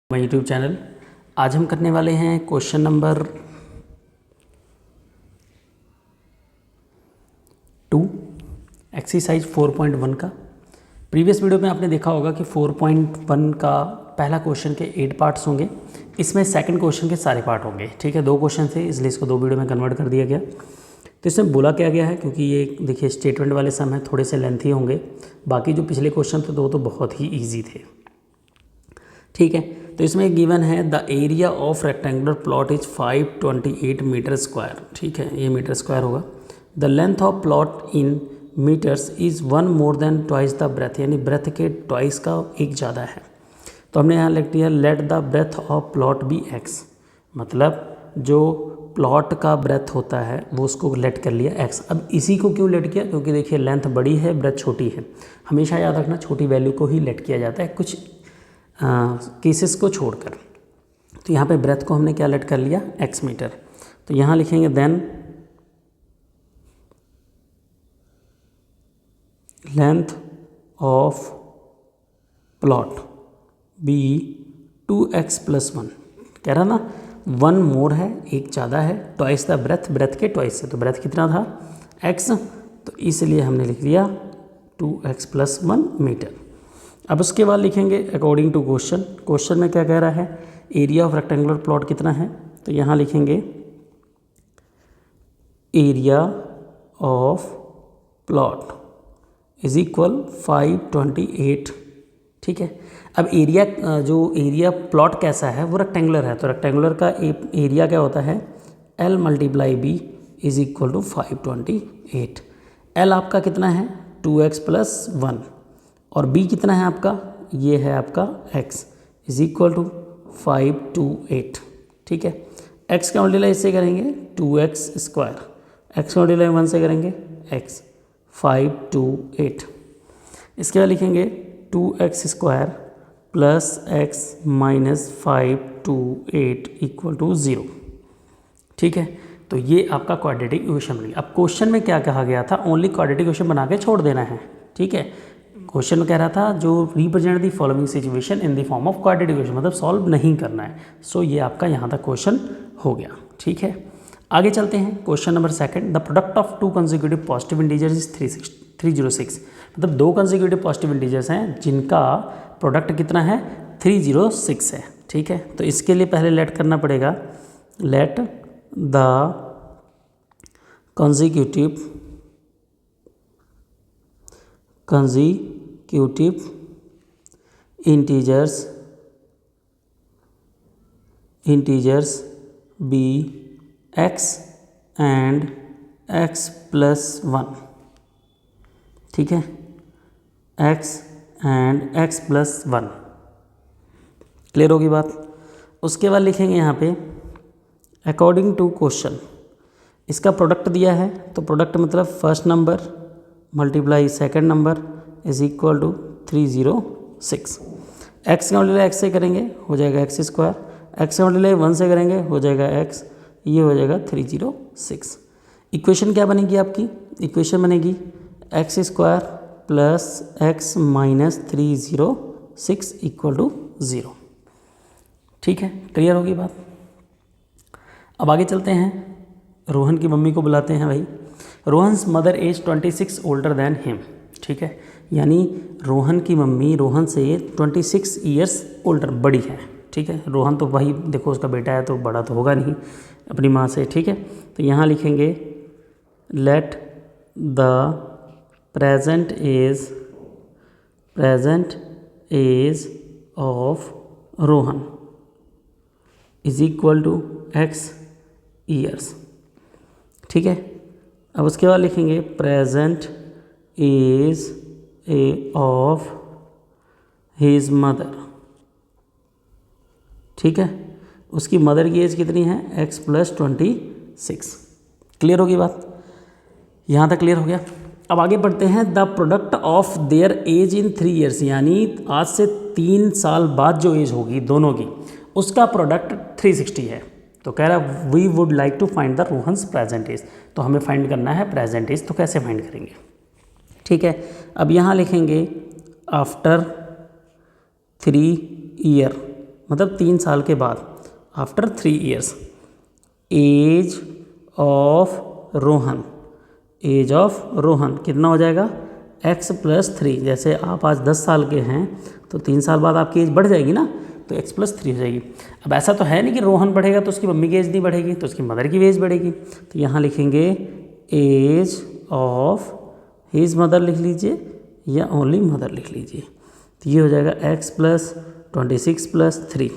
My YouTube channel. आज हम करने वाले हैं क्वेश्चन नंबर 2 एक्सरसाइज 4.1 का। प्रीवियस वीडियो में आपने देखा होगा कि 4.1 का पहला क्वेश्चन के 8 पार्ट्स होंगे, इसमें सेकंड क्वेश्चन के सारे पार्ट होंगे। ठीक है, 2 क्वेश्चन थे इसलिए इसको 2 वीडियो में कन्वर्ट कर दिया गया। तो इसमें बोला क्या गया है, क्योंकि ये देखिए स्टेटमेंट वाले सम हैं, थोड़े से लेंथी होंगे। बाकी जो पिछले क्वेश्चन थे तो बहुत ही ईजी थे। ठीक है, तो इसमें गिवन है the area of rectangular plot is 528 metre square. ठीक है, ये मीटर स्क्वायर होगा। The length of plot in metres is 1 more than twice the breadth, यानी ब्रेथ के ट्वाइस का एक ज़्यादा है। तो हमने यहाँ लिख दिया let the breadth of plot be x, मतलब जो प्लॉट का ब्रेथ होता है वो उसको लेट कर लिया एक्स। अब इसी को क्यों लेट किया, क्योंकि देखिए लेंथ बड़ी है, ब्रेथ छोटी है। हमेशा याद रखना छोटी वैल्यू को ही लेट किया जाता है कुछ केसेस को छोड़कर। तो यहाँ पे ब्रेथ को हमने क्या लेट कर लिया, एक्स मीटर। तो यहाँ लिखेंगे then length of plot be 2x + 1। कह रहा ना 1 मोर है, एक ज़्यादा है, ट्वाइस द ब्रेथ, ब्रेथ के ट्वाइस है। तो ब्रेथ कितना था, x, तो इसलिए हमने लिख दिया 2x + 1 मीटर। अब उसके बाद लिखेंगे अकॉर्डिंग टू क्वेश्चन। क्वेश्चन में क्या कह रहा है, एरिया ऑफ रेक्टेंगुलर प्लॉट कितना है, तो यहाँ लिखेंगे area of plot is equal 528। ठीक है, अब एरिया जो एरिया प्लॉट कैसा है वो रेक्टेंगुलर है, तो रेक्टेंगुलर का एरिया क्या होता है, L × B is equal to 528। L आपका कितना है 2x + 1 और B कितना है आपका, ये है आपका x इज इक्वल टू 528। ठीक है, x का मल्टीप्लाई इससे करेंगे 2x², x का मल्टीप्लाई 1 से करेंगे x 528। इसके बाद लिखेंगे 2x² + x - 528 = 0। ठीक है, तो ये आपका क्वाड्रेटिक इक्वेशन बनी। अब क्वेश्चन में क्या कहा गया था, ओनली क्वाड्रेटिक इक्वेशन बना के छोड़ देना है। ठीक है, क्वेश्चन में कह रहा था जो represent the following situation in the form of quadratic equation, मतलब सॉल्व नहीं करना है। सो ये आपका यहाँ तक क्वेश्चन हो गया। ठीक है, आगे चलते हैं। Question number 2, the product of 2 consecutive positive integers is 306। मतलब 2 कंसेक्यूटिव पॉजिटिव इंटीजर्स हैं जिनका प्रोडक्ट कितना है, 306 है। ठीक है, तो इसके लिए पहले लेट करना पड़ेगा, let the consecutive integers be x and x + 1। ठीक है, x and x + 1। क्लियर होगी बात। उसके बाद लिखेंगे यहाँ पे अकॉर्डिंग टू क्वेश्चन, इसका प्रोडक्ट दिया है, तो प्रोडक्ट मतलब first number multiply second number is equal to 306। X का मल्टीप्लाई एक्स से करेंगे हो जाएगा x², एक्स का मल्टीप्लाई 1 से करेंगे हो जाएगा x, ये हो जाएगा 306। इक्वेशन क्या बनेगी आपकी, इक्वेशन बनेगी x² + x - 306 = 0। ठीक है, क्लियर होगी बात। अब आगे चलते हैं, रोहन की मम्मी को बुलाते हैं भाई। Rohan's mother age 26 older than him. ठीक है, यानी रोहन की मम्मी रोहन से 26 ईयर्स ओल्डर, बड़ी है। ठीक है, रोहन तो भाई देखो उसका बेटा है तो बड़ा तो होगा नहीं अपनी माँ से। ठीक है, तो यहाँ लिखेंगे let the present age of Rohan is equal to x years. ठीक है, अब उसके बाद लिखेंगे present age of his mother. ठीक है, उसकी मदर की एज कितनी है, x + 26। क्लियर होगी बात, यहाँ तक क्लियर हो गया। अब आगे बढ़ते हैं, the product of their age in 3 years, यानी आज से 3 साल बाद जो एज होगी दोनों की, उसका प्रोडक्ट 360 है। तो कह रहा we would like to find the Rohan's present age, तो हमें फाइंड करना है प्रेजेंट एज। तो कैसे फाइंड करेंगे, ठीक है, अब यहाँ लिखेंगे आफ्टर 3 ईयर मतलब 3 साल के बाद, after 3 years, age of Rohan, age of Rohan कितना हो जाएगा x + 3। जैसे आप आज 10 साल के हैं तो 3 साल बाद आपकी एज बढ़ जाएगी ना, तो x + 3 हो जाएगी। अब ऐसा तो है नहीं कि रोहन बढ़ेगा तो उसकी मम्मी की एज नहीं बढ़ेगी, तो उसकी मदर की एज बढ़ेगी। तो यहाँ लिखेंगे एज ऑफ हिज मदर लिख लीजिए या ओनली मदर लिख लीजिए। तो ये हो जाएगा x + 26 + 3,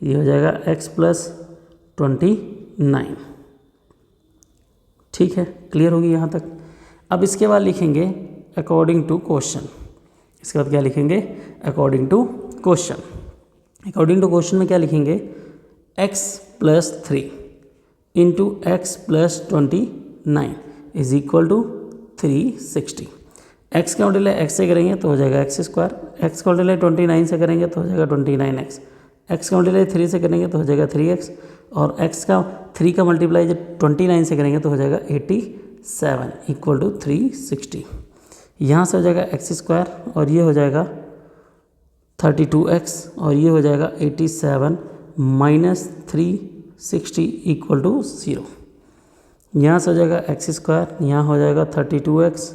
ये हो जाएगा x + 29। ठीक है, क्लियर होगी यहाँ तक। अब इसके बाद लिखेंगे अकॉर्डिंग टू क्वेश्चन। इसके बाद क्या लिखेंगे, according to question. According to question में क्या लिखेंगे, x + 3 into x + 29 is equal to 360। x का मल्टीप्लाई x से करेंगे तो हो जाएगा x², x का मल्टीप्लाई 29 से करेंगे तो हो जाएगा 29x, x का मल्टीप्लाई 3 से करेंगे तो हो जाएगा 3x, और x का 3 का मल्टीप्लाई जब 29 से करेंगे तो हो जाएगा 87 इक्वल टू 360। यहाँ से हो जाएगा x² और ये हो जाएगा 32x और ये हो जाएगा 87 माइनस 360 इक्वल टू 0। यहाँ से हो जाएगा x², यहाँ हो जाएगा 32x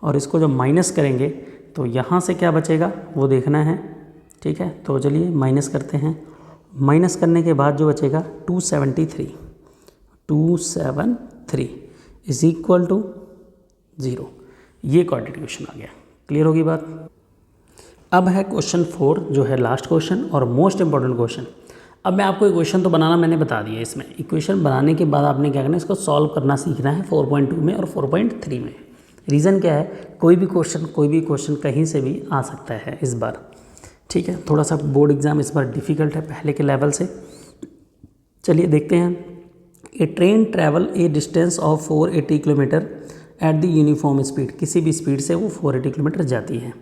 और इसको जब माइनस करेंगे तो यहाँ से क्या बचेगा वो देखना है। ठीक है, तो चलिए माइनस करते हैं। माइनस करने के बाद जो बचेगा 273 इज इक्वल टू 0। ये क्वाड्रेटिक इक्वेशन आ गया। क्लियर होगी बात। अब है क्वेश्चन 4 जो है लास्ट क्वेश्चन और मोस्ट इंपॉर्टेंट क्वेश्चन। अब मैं आपको इक्वेशन तो बनाना मैंने बता दिया। इसमें इक्वेशन बनाने के बाद आपने क्या करना है, इसको सॉल्व करना सीखना है 4.2 में और 4.3 में। रीज़न क्या है, कोई भी क्वेश्चन कहीं से भी आ सकता है इस बार। ठीक है, थोड़ा सा बोर्ड एग्ज़ाम इस बार डिफ़िकल्ट है पहले के लेवल से। चलिए देखते हैं। A train travel a distance of 480 kilometre at the uniform speed. किसी भी स्पीड से वो 480 किलोमीटर जाती है।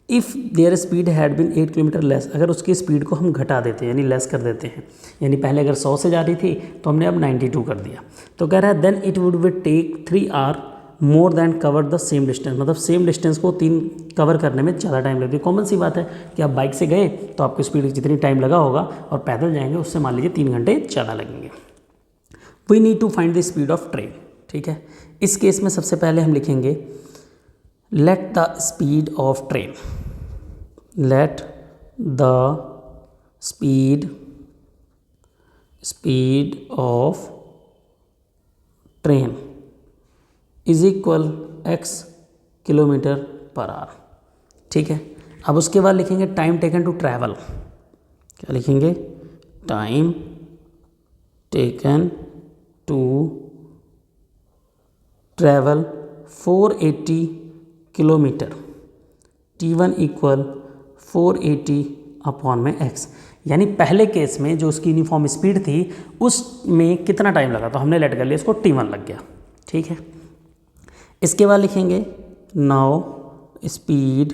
If their speed had been 8 kilometre less, अगर उसकी स्पीड को हम घटा देते हैं यानी लेस कर देते हैं, यानी पहले अगर 100 से जा रही थी तो हमने अब 92 कर दिया, तो कह रहा है then it would be take 3 hour more than cover the same distance. मतलब सेम डिस्टेंस को 3 कवर करने में ज़्यादा टाइम लगती है। कॉमन सी बात है कि आप बाइक से गए तो आपको स्पीड जितनी टाइम लगा होगा और पैदल जाएंगे उससे मान लीजिए 3 घंटे ज़्यादा लगेंगे। We need to find the speed of train. ठीक है, इस केस में सबसे पहले हम लिखेंगे let the speed of train, let the speed of train is equal x kilometre per hour. ठीक है, अब उसके बाद लिखेंगे टाइम टेकन टू ट्रैवल। क्या लिखेंगे, time taken to travel 480 kilometre, T1 equal 480 upon में x। यानी पहले केस में जो उसकी यूनिफॉर्म स्पीड थी उसमें कितना टाइम लगा, तो हमने लेट कर लिया, इसको T1 लग गया। ठीक है, इसके बाद लिखेंगे नाउ स्पीड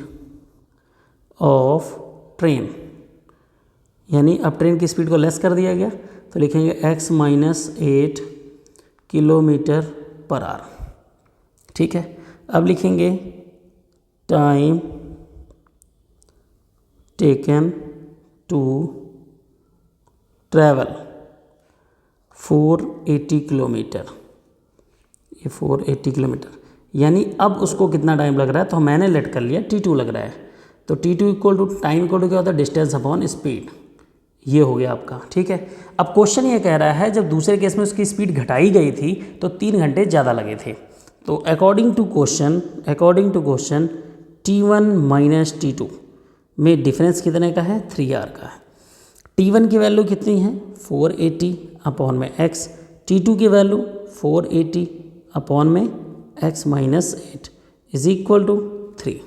ऑफ ट्रेन, यानी अब ट्रेन की स्पीड को लेस कर दिया गया तो लिखेंगे x - 8 किलोमीटर पर आवर। ठीक है, अब लिखेंगे time taken to travel 480 kilometre, ये 480 किलोमीटर, यानी अब उसको कितना टाइम लग रहा है, तो मैंने लेट कर लिया T2 लग रहा है, तो T2 equal to time equal to क्या होता है, डिस्टेंस अपॉन स्पीड। ये हो गया आपका। ठीक है, अब क्वेश्चन ये कह रहा है जब दूसरे केस में उसकी स्पीड घटाई गई थी तो 3 घंटे ज़्यादा लगे थे। तो according to question T1 minus T2 में डिफरेंस कितने का है, 3 आवर का है। T1 की वैल्यू कितनी है, 480 अपॉन में x, T2 की वैल्यू 480 अपॉन में x minus 8 is equal to 3।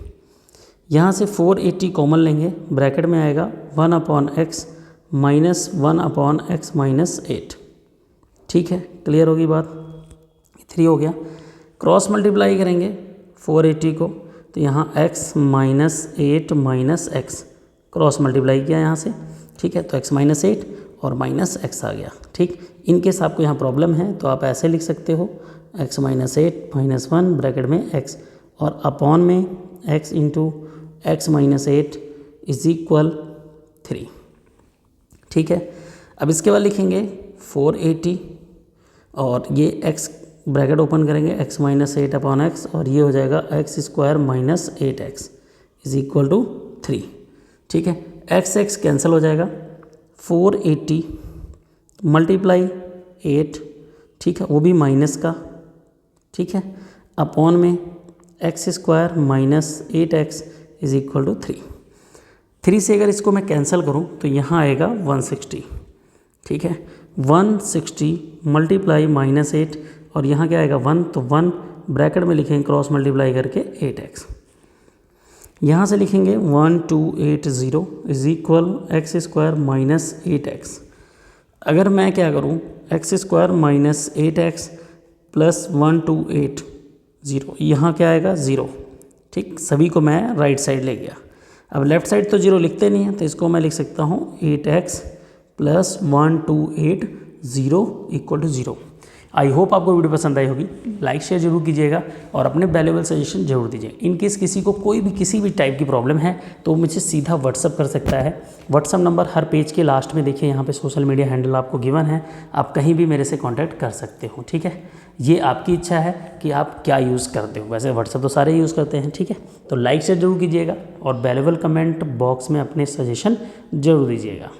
यहाँ से 480 कॉमन लेंगे, ब्रैकेट में आएगा 1 upon x minus 1 upon x minus 8। ठीक है, क्लियर होगी बात। 3 हो गया, क्रॉस मल्टीप्लाई करेंगे 480 को, तो यहाँ x minus 8 minus x cross multiply किया यहाँ से। ठीक है, तो x माइनस 8 और माइनस एक्स आ गया। ठीक, इनकेस आपको यहाँ प्रॉब्लम है तो आप ऐसे लिख सकते हो x माइनस 8 माइनस 1 ब्रैकेट में x और अपॉन में x into x minus 8 is equal 3। ठीक है। अब इसके बाद लिखेंगे 480 और ये x ब्रैकेट ओपन करेंगे x माइनस 8 अपॉन एक्स और ये हो जाएगा x square minus 8x is equal to 3। ठीक है, x कैंसिल हो जाएगा, 480 मल्टीप्लाई 8, ठीक है, वो भी माइनस का, ठीक है, अपॉन में x square minus 8x is equal to 3। 3 से अगर इसको मैं कैंसिल करूं तो यहाँ आएगा 160, ठीक है, 160 मल्टीप्लाई माइनस 8 और यहाँ क्या आएगा 1, तो 1 ब्रैकेट में लिखेंगे क्रॉस मल्टीप्लाई करके 8x। यहाँ से लिखेंगे 1280 is equal x square minus 8x। अगर मैं क्या करूँ, x square minus 8x plus 1280, यहाँ क्या आएगा 0, ठीक, सभी को मैं राइट साइड ले गया। अब लेफ्ट साइड तो 0 लिखते नहीं है तो इसको मैं लिख सकता हूँ 8x plus 1280 equal to 0। I hope आपको वीडियो पसंद आई होगी, लाइक शेयर जरूर कीजिएगा और अपने वैल्यूएबल सजेशन जरूर दीजिए। इन केस किसी को कोई भी किसी भी टाइप की प्रॉब्लम है तो मुझे सीधा व्हाट्सअप कर सकता है। व्हाट्सअप नंबर हर पेज के लास्ट में देखिए, यहाँ पे सोशल मीडिया हैंडल आपको गिवन है, आप कहीं भी मेरे से कॉन्टैक्ट कर सकते हो। ठीक है, ये आपकी इच्छा है कि आप क्या यूज़ करते हो, वैसे व्हाट्सअप तो सारे यूज़ करते हैं। ठीक है, तो लाइक शेयर जरूर कीजिएगा और वैल्यूएबल कमेंट बॉक्स में अपने सजेशन जरूर दीजिएगा।